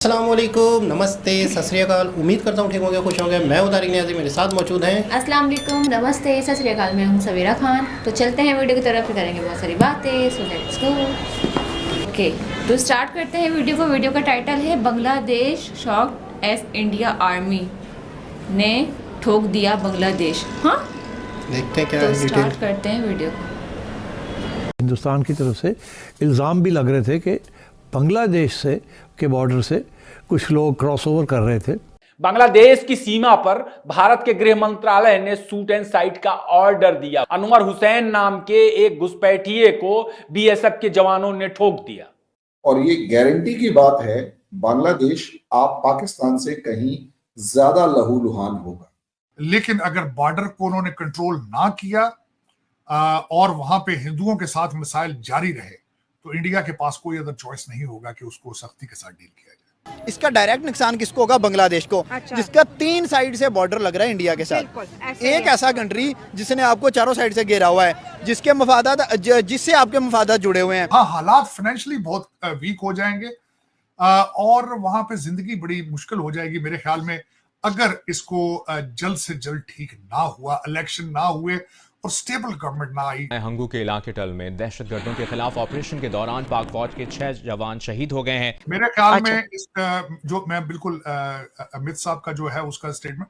अस्सलामुअलैकुम, नमस्ते, सत श्री अकाल। उम्मीद करता हूँ ठीक होंगे, खुश होंगे। मैं हूं तारिक नियाज़ी, मेरे साथ मौजूद हैं। अस्सलाम वालेकुम, नमस्ते, सत श्री अकाल। मैं हूँ सवेरा खान। तो चलते हैं वीडियो की तरफ, फिर करेंगे बहुत सारी बातें। So let's go. ओके, तो स्टार्ट करते हैं वीडियो को। वीडियो का टाइटल है Bangladesh shocked S India army ने ठोक दिया बांग्लादेश। हाँ, देखते हैं क्या तो डिटेल। स्टार्ट करते हैं वीडियो को। हिंदुस्तान की तरफ से इल्ज़ाम भी लग रहे थे कि बांग्लादेश से के बॉर्डर से कुछ लोग क्रॉस ओवर कर रहे थे। बांग्लादेश की सीमा पर भारत के गृह मंत्रालय ने शूट एंड साइट का ऑर्डर दिया। अनवर हुसैन नाम के एक घुसपैठिए को बीएसएफ के जवानों ने ठोक दिया। और ये गारंटी की बात है, बांग्लादेश आप पाकिस्तान से कहीं ज्यादा लहूलुहान होगा। लेकिन अगर बॉर्डर को उन्होंने कंट्रोल ना किया और वहां पे हिंदुओं के साथ मिसाइल जारी रहे, तो इंडिया के पास कोई अदर चॉइस नहीं होगा कि उसको सख्ती के साथ डील किया जाए। इसका डायरेक्ट नुकसान किसको होगा? बांग्लादेश को। अच्छा। जिसका 3 साइड से बॉर्डर लग रहा है इंडिया के साथ। एक ऐसा कंट्री जिसने आपको चारों साइड से घेरा हुआ है, जिसके मफादात जिससे आपके मफादात जुड़े हुए हैं। हाँ, हालात फाइनेंशियली बहुत वीक हो जाएंगे और वहां पे जिंदगी बड़ी मुश्किल हो जाएगी मेरे ख्याल में, अगर इसको जल्द से जल्द ठीक ना हुआ, इलेक्शन ना हुए और स्टेबल गवर्नमेंट ना आई। हंगू के इलाके टल में दहशतगर्दों के खिलाफ ऑपरेशन के दौरान पाक फौज के 6 जवान शहीद हो गए हैं। मेरे ख्याल में इस जो मैं बिल्कुल अमित साहब का जो है उसका स्टेटमेंट,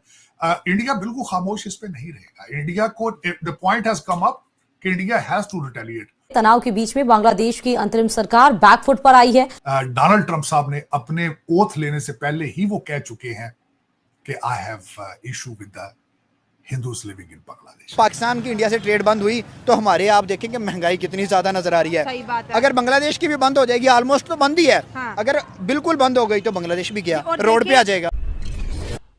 इंडिया बिल्कुल खामोश इस पे नहीं रहेगा। इंडिया को the point has come up कि इंडिया हैज टू रिटेलिएट। तनाव के बीच में बांग्लादेश की अंतरिम सरकार बैकफुट पर आई है। डोनाल्ड ट्रंप साहब ने अपने ओथ लेने से पहले ही वो कह चुके हैं कि I have issue with the Hindus living in Bangladesh. Pakistan की इंडिया से ट्रेड बंद हुई तो हमारे आप देखेंगे महंगाई कितनी ज्यादा नजर आ रही है। सही बात है। अगर बांग्लादेश की भी बंद हो जाएगी, ऑलमोस्ट तो बंद ही है। हाँ। अगर बिल्कुल बंद हो गई तो बांग्लादेश भी गया, और रोड पे आ जाएगा।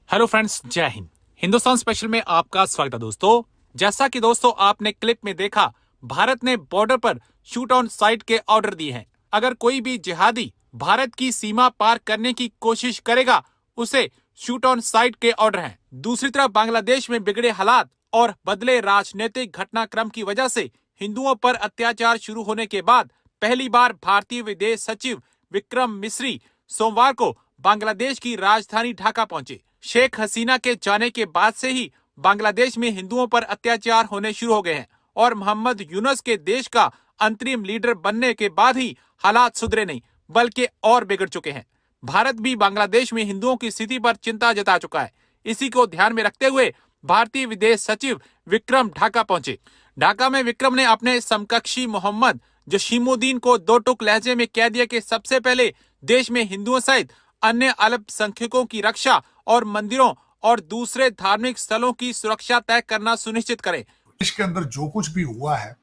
हेलो फ्रेंड्स, जय हिंद। हिंदुस्तान स्पेशल में आपका स्वागत है दोस्तों। जैसा कि दोस्तों आपने क्लिप में देखा, भारत ने बॉर्डर पर शूट ऑन साइट के ऑर्डर दिए हैं। अगर कोई भी जिहादी भारत की सीमा पार करने की कोशिश करेगा, उसे शूट ऑन साइट के ऑर्डर हैं। दूसरी तरफ बांग्लादेश में बिगड़े हालात और बदले राजनीतिक घटनाक्रम की वजह से हिंदुओं पर अत्याचार शुरू होने के बाद पहली बार भारतीय विदेश सचिव विक्रम मिस्री सोमवार को बांग्लादेश की राजधानी ढाका पहुंचे। शेख हसीना के जाने के बाद से ही बांग्लादेश में हिंदुओं पर अत्याचार होने शुरू हो गए हैं और मोहम्मद यूनुस के देश का अंतरिम लीडर बनने के बाद ही हालात सुधरे नहीं, बल्कि और बिगड़ चुके हैं। भारत भी बांग्लादेश में हिंदुओं की स्थिति पर चिंता जता चुका है। इसी को ध्यान में रखते हुए भारतीय विदेश सचिव विक्रम ढाका पहुंचे। ढाका में विक्रम ने अपने समकक्षी मोहम्मद जशीमुद्दीन को दो टुक लहजे में कह दिया कि सबसे पहले देश में हिंदुओं सहित अन्य अल्पसंख्यकों की रक्षा और मंदिरों और दूसरे धार्मिक स्थलों की सुरक्षा तय करना सुनिश्चित करें। देश के अंदर जो कुछ भी हुआ है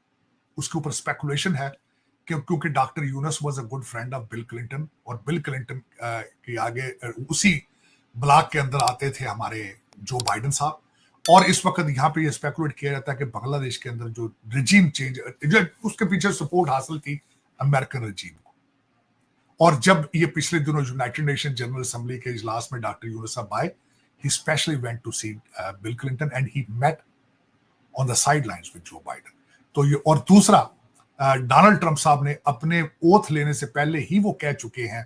उसके ऊपर स्पेकुलेशन है क्योंकि doctor Yunus was a good friend of bill Clinton और बिल क्लिंटन के आगे उसी ब्लॉक के अंदर आते थे हमारे जो बाइडेन साहब। और इस वक्त यहाँ पे ये स्पेकुलेट किया जाता है कि बांग्लादेश के अंदर जो रिजीम चेंज, उसके पीछे सपोर्ट हासिल थी अमेरिकन रिजीम को। और जब ये पिछले दिनों यूनाइटेड नेशन जनरल असेंबली के इजलास में डॉक्टर यूनुस साहब आए, he specially went to see Bill Clinton and he met on the sidelines with Joe Biden. तो ये, और दूसरा, डोनाल्ड ट्रंप साहब ने अपने ओथ लेने से पहले ही वो कह चुके हैं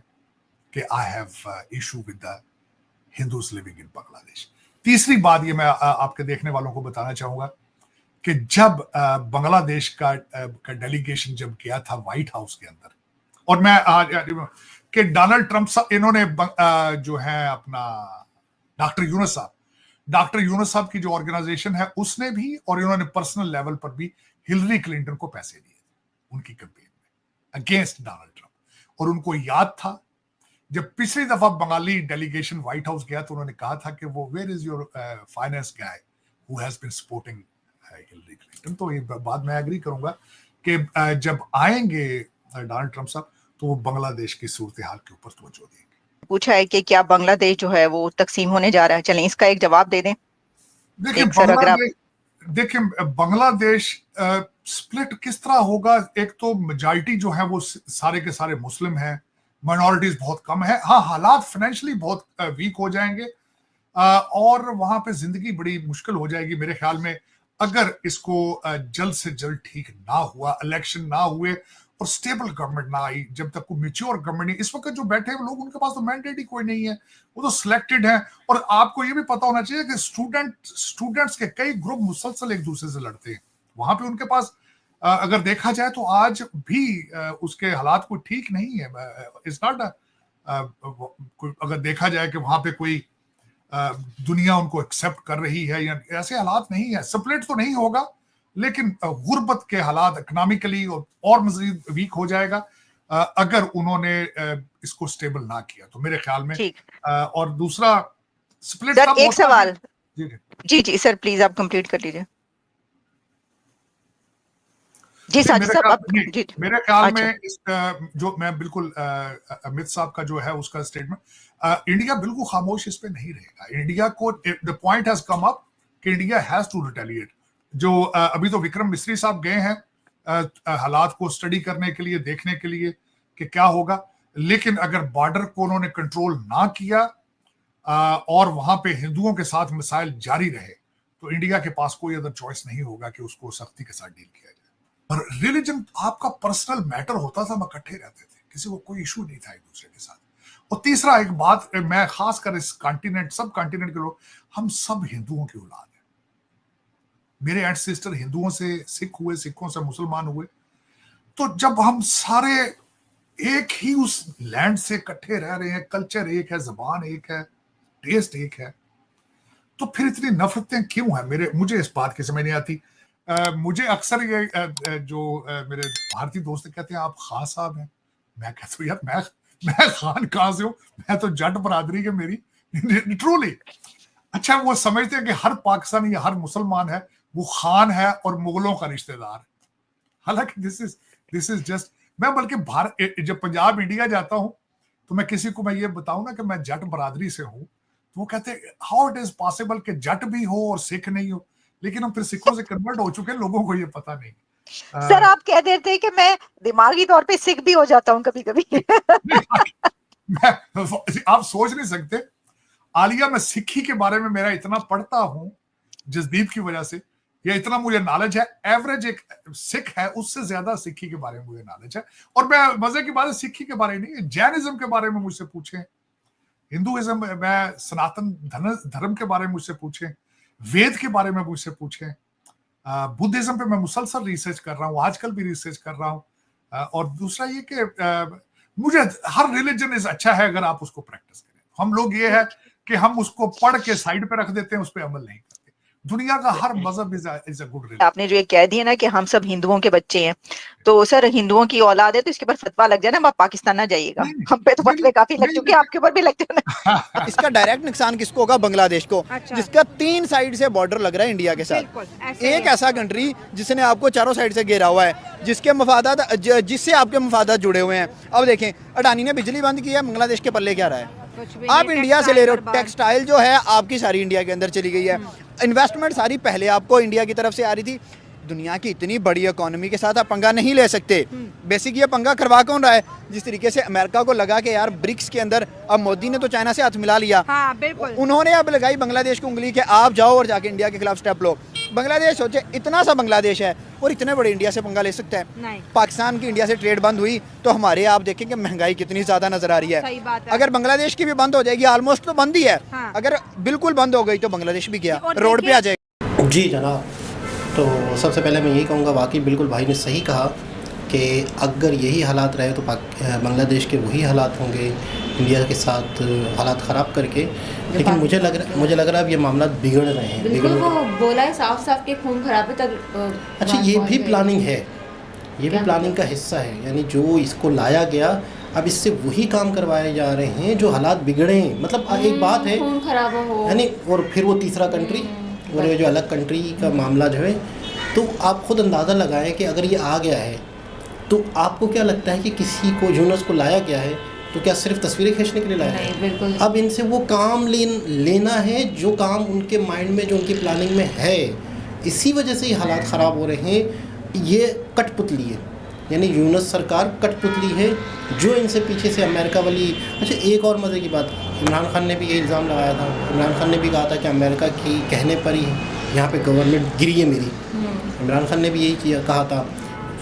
कि I have issue with the Hindus living in Bangladesh. तीसरी बात ये मैं आपके देखने वालों को बताना चाहूंगा कि जब बांग्लादेश का डेलीगेशन जब गया था व्हाइट हाउस के अंदर, और मैं कि डोनाल्ड ट्रंप साहब, इन्होंने जो है अपना डॉक्टर यूनुस साहब की जो ऑर्गेनाइजेशन है उसने भी, और इन्होंने पर्सनल लेवल पर भी हिलरी क्लिंटन को पैसे दिए उनकी कैंपेन में अगेंस्ट डोनाल्ड ट्रंप। और उनको याद था जब पिछली दफा बंगाली डेलीगेशन व्हाइट हाउस गया तो उन्होंने कहा था कि वो where is your finance guy who has been supporting Hillary Clinton. तो ये बात मैं एग्री करूंगा कि जब आएंगे डोनाल्ड ट्रंप साहब तो वो बांग्लादेश की सूरत हाल के ऊपर तवज्जो देंगे। पूछा है कि क्या बांग्लादेश जो है वो तकसीम होने जा रहा है? चलें इसका एक जवाब दे दें। देखिए बांग्लादेश स्प्लिट किस तरह होगा? एक तो मेजॉरिटी जो है वो सारे के सारे मुस्लिम हैं, माइनॉरिटीज बहुत कम है। हाँ, हालात फाइनेंशियली बहुत वीक हो जाएंगे और वहां पे जिंदगी बड़ी मुश्किल हो जाएगी मेरे ख्याल में, अगर इसको जल्द से जल्द ठीक ना हुआ, इलेक्शन ना हुए और स्टेबल गवर्नमेंट ना आई, जब तक कोई मैच्योर गवर्नमेंट नहीं, इस वक्त जो बैठे हैं लोग उनके पास तो मैंडेट ही कोई नहीं है, वो तो सिलेक्टेड है। और आपको ये भी पता होना चाहिए कि स्टूडेंट्स के कई ग्रुप मुसलसल एक दूसरे से लड़ते हैं वहां पे। उनके पास अगर देखा जाए तो आज भी उसके हालात कोई ठीक नहीं है। इट्स नॉट अगर देखा जाए कि वहां पे कोई दुनिया उनको एक्सेप्ट कर रही है या ऐसे हालात नहीं है। स्प्लिट तो नहीं होगा, लेकिन गुर्बत के हालात इकोनॉमिकली और मजीद वीक हो जाएगा अगर उन्होंने इसको स्टेबल ना किया तो मेरे ख्याल में। और दूसरा स्प्लिट सर, एक सवाल। जी जी सर, प्लीज आप कंप्लीट कर लीजिए। जी साजिद साहब, मेरे ख्याल में इस जो मैं बिल्कुल अमित साहब का जो है उसका स्टेटमेंट, इंडिया बिल्कुल खामोश इस पे नहीं रहेगा। इंडिया को the point has come up कि इंडिया हैज टू रिटेलिएट। जो अभी तो विक्रम मिस्री साहब गए हैं हालात को स्टडी करने के लिए, देखने के लिए कि क्या होगा, लेकिन अगर बॉर्डर को उन्होंने कंट्रोल ना किया और वहां पे हिंदुओं के साथ मिसाइल जारी रहे तो इंडिया के पास कोई अदर चॉइस नहीं होगा कि उसको सख्ती के साथ डील किया जाए। और रिलीजन आपका पर्सनल मैटर होता था, हम इकट्ठे रहते थे, किसी को कोई इशू नहीं था एक दूसरे के साथ। और तीसरा एक बात, मैं खासकर इस कॉन्टिनेंट, सब कॉन्टिनेंट के लोग, हम सब हिंदुओं की औलाद है। मेरे एंसेस्टर हिंदुओं से सिख हुए, सिखों से मुसलमान हुए, तो जब हम सारे एक ही उस लैंड से इकट्ठे रह रहे हैं, कल्चर एक है, जबान एक है, टेस्ट एक है, तो फिर इतनी नफरतें क्यों हैं? मुझे इस बात की समझ नहीं आती। मुझे अक्सर ये जो मेरे भारतीय दोस्त कहते हैं आप खान साहब हैं, मैं कहता हूँ यार मैं खान कहाँ से हूँ, मैं तो जट बरादरी के मेरी ट्रूली। अच्छा, वो समझते हैं कि हर पाकिस्तानी या हर मुसलमान है वो खान है और मुगलों का रिश्तेदार है। हालांकि दिस इज जस्ट, मैं बल्कि जब पंजाब इंडिया जाता हूँ तो मैं किसी को मैं ये बताऊं ना कि मैं जट बरादरी से हूँ, तो वो कहते हैं हाउ इट इज पॉसिबल कि जट भी हो और सिख नहीं हो। लेकिन हम फिर सिखों से कन्वर्ट हो चुके हैं, लोगों को ये पता नहीं। सर, आप कह देते हैं कि मैं दिमागी तौर पे सिख भी हो जाता हूँ कभी कभी। आप सोच नहीं सकते आलिया, मैं सिक्खी के बारे में मेरा इतना पढ़ता हूँ जसदीप की वजह से, या इतना मुझे नॉलेज है, एवरेज एक सिख है उससे ज्यादा सिक्खी के बारे में मुझे नॉलेज है। और मैं मजे की बात है, सिक्खी के बारे में नहीं, जैनिज्म के बारे में मुझसे पूछे, हिंदुइज्म, मैं सनातन धर्म के बारे में मुझसे पूछे, वेद के बारे में मुझसे पूछे, बुद्धिज्म पे मैं मुसलसल रिसर्च कर रहा हूँ, आजकल भी रिसर्च कर रहा हूँ। और दूसरा ये कि मुझे हर रिलीजन इज अच्छा है अगर आप उसको प्रैक्टिस करें। हम लोग ये है कि हम उसको पढ़ के साइड पे रख देते हैं, उस पर अमल नहीं करते। दुनिया का हर मजहब इज अ गुड रिलीजन। आपने जो ये कह दिया ना कि हम सब हिंदुओं के बच्चे हैं, तो सर हिंदुओं की औलाद है तो इसके ऊपर फतवा लग जाए ना, आप पाकिस्तान ना जाइएगा। हम पे तो फतवे काफी लग चुके हैं, आपके ऊपर भी लग जाए। इसका डायरेक्ट नुकसान किसको होगा? बांग्लादेश को, जिसका 3 साइड से बॉर्डर लग रहा है इंडिया के साथ। एक ऐसा कंट्री जिसने आपको चारों साइड से घेरा हुआ है, जिससे आपके मफादात जुड़े हुए हैं। अब देखें, अडानी ने बिजली बंद की है, बांग्लादेश के पल्ले क्या रहा है? आप इंडिया से ले रहे हो, टेक्सटाइल जो है आपकी सारी इंडिया के अंदर चली गई है, इन्वेस्टमेंट सारी पहले आपको इंडिया की तरफ से आ रही थी। दुनिया की इतनी बड़ी इकोनॉमी के साथ आप पंगा नहीं ले सकते। बेसिक ये पंगा करवा कौन रहा है? जिस तरीके से अमेरिका को लगा कि यार ब्रिक्स के अंदर, अब मोदी ने तो चाइना से हाथ मिला लिया, हाँ, बिल्कुल। उन्होंने अब लगाई बांग्लादेश को उंगली कि आप जाओ और जाके इंडिया के खिलाफ स्टेप लो। बांग्लादेश सोचे, इतना सा बांग्लादेश है और इतने बड़े इंडिया से पंगा ले सकता है? पाकिस्तान की इंडिया से ट्रेड बंद हुई तो हमारे, आप देखें कि महंगाई कितनी ज्यादा नजर आ रही है। अगर बांग्लादेश की भी बंद हो जाएगी, ऑलमोस्ट तो बंद ही है, अगर बिल्कुल बंद हो गई तो बांग्लादेश भी गया, रोड पे आ जाएगा। जी जनाब, तो सबसे पहले मैं यही कहूँगा, वाकई बिल्कुल भाई ने सही कहा कि अगर यही हालात रहे तो बांग्लादेश के वही हालात होंगे इंडिया के साथ, हालात ख़राब करके। लेकिन मुझे लग रहा है अब ये मामला बिगड़ रहे हैं। बिल्कुल, वो बोला है साफ के खून खराबे तक। अच्छा, ये भी प्लानिंग है, ये भी प्लानिंग का हिस्सा है। यानी जो इसको लाया गया, अब इससे वही काम करवाए जा रहे हैं जो हालात बिगड़े हैं। मतलब एक बात है, खून खराबा हो, यानी और फिर वो तीसरा कंट्री और ये जो अलग कंट्री का मामला जो है, तो आप खुद अंदाज़ा लगाएं कि अगर ये आ गया है तो आपको क्या लगता है कि किसी को यूनस को लाया गया है तो क्या सिर्फ तस्वीरें खींचने के लिए लाया है? अब इनसे वो काम लेना है जो काम उनके माइंड में, जो उनकी प्लानिंग में है। इसी वजह से ये हालात ख़राब हो रहे हैं। ये कठपुतली है, यानी यूनस सरकार कठपुतली है जो इनसे पीछे से अमेरिका वाली। अच्छा, एक और मज़े की बात, इमरान खान ने भी ये इल्ज़ाम लगाया था। इमरान खान ने भी कहा था कि अमेरिका की कहने पर ही यहाँ पे गवर्नमेंट गिरी है मेरी। इमरान खान ने भी यही कहा था।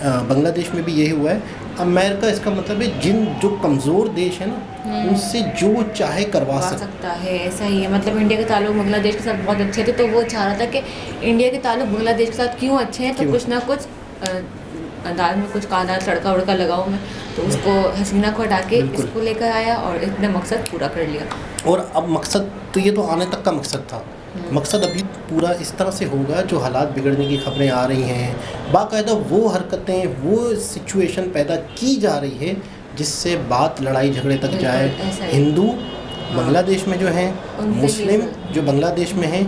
बांग्लादेश में भी यही हुआ है। अमेरिका इसका मतलब है जिन जो कमज़ोर देश है ना उनसे जो चाहे करवा सकता है, ऐसा ही है। मतलब इंडिया के ताल्लुक बांग्लादेश के साथ बहुत अच्छे थे, तो वो चाह रहा था कि इंडिया के ताल्लुक बांग्लादेश के साथ क्यों अच्छे हैं, तो कुछ ना कुछ दाल में कुछ काला तड़का वड़का लगाओ मैं, तो उसको हसीना को हटा के इसको लेकर आया और इतने मकसद पूरा कर लिया। और अब मकसद तो ये तो आने तक का मकसद था, मकसद अभी पूरा इस तरह से होगा जो हालात बिगड़ने की खबरें आ रही हैं, बाकायदा वो हरकतें वो सिचुएशन पैदा की जा रही है जिससे बात लड़ाई झगड़े तक जाए। हिंदू बांग्लादेश में जो हैं, मुस्लिम जो बांग्लादेश में हैं,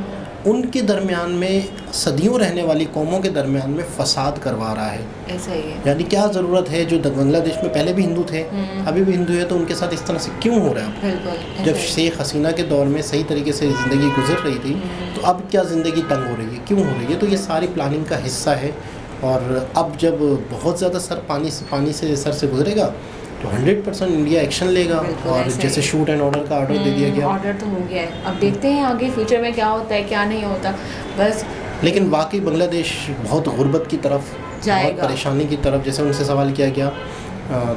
उनके दरमियान में सदियों रहने वाली कौमों के दरमियान में फसाद करवा रहा है। ऐसा ही है। यानी क्या ज़रूरत है, जो बांग्लादेश में पहले भी हिंदू थे अभी भी हिंदू है, तो उनके साथ इस तरह से क्यों हो रहा है? जब शेख हसीना के दौर में सही तरीके से ज़िंदगी गुजर रही थी, तो अब क्या ज़िंदगी तंग हो रही है, क्यों हो रही है? तो ये सारी प्लानिंग का हिस्सा है। और अब जब बहुत ज़्यादा पानी से सर से गुजरेगा तो 100% इंडिया एक्शन लेगा। और जैसे शूट एंड ऑर्डर का ऑर्डर दे दिया गया, ऑर्डर तो हो गया है, अब देखते हैं आगे फ्यूचर में क्या होता है क्या नहीं होता बस। लेकिन वाकई बांग्लादेश बहुत गुर्बत की तरफ, बहुत परेशानी की तरफ। जैसे उनसे सवाल किया गया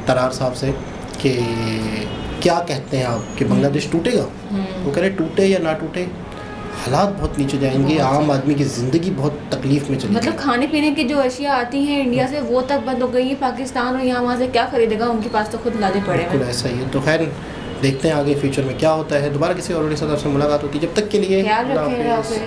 तरार साहब से कि क्या कहते हैं आप कि बांग्लादेश टूटेगा, वो कह रहे टूटे या ना टूटे हालात बहुत नीचे जाएंगे, आम आदमी की ज़िंदगी बहुत तकलीफ में चली। मतलब खाने पीने की जो अशिया आती हैं इंडिया से वो तक बंद हो गई है, पाकिस्तान और यहाँ वहाँ से क्या खरीदेगा, उनके पास तो खुद लाने पड़े हैं। बिल्कुल ऐसा ही है। तो खैर देखते हैं आगे फ्यूचर में क्या होता है। दोबारा किसी और से मुलाकात होती है, जब तक के लिए ख्याल रखें।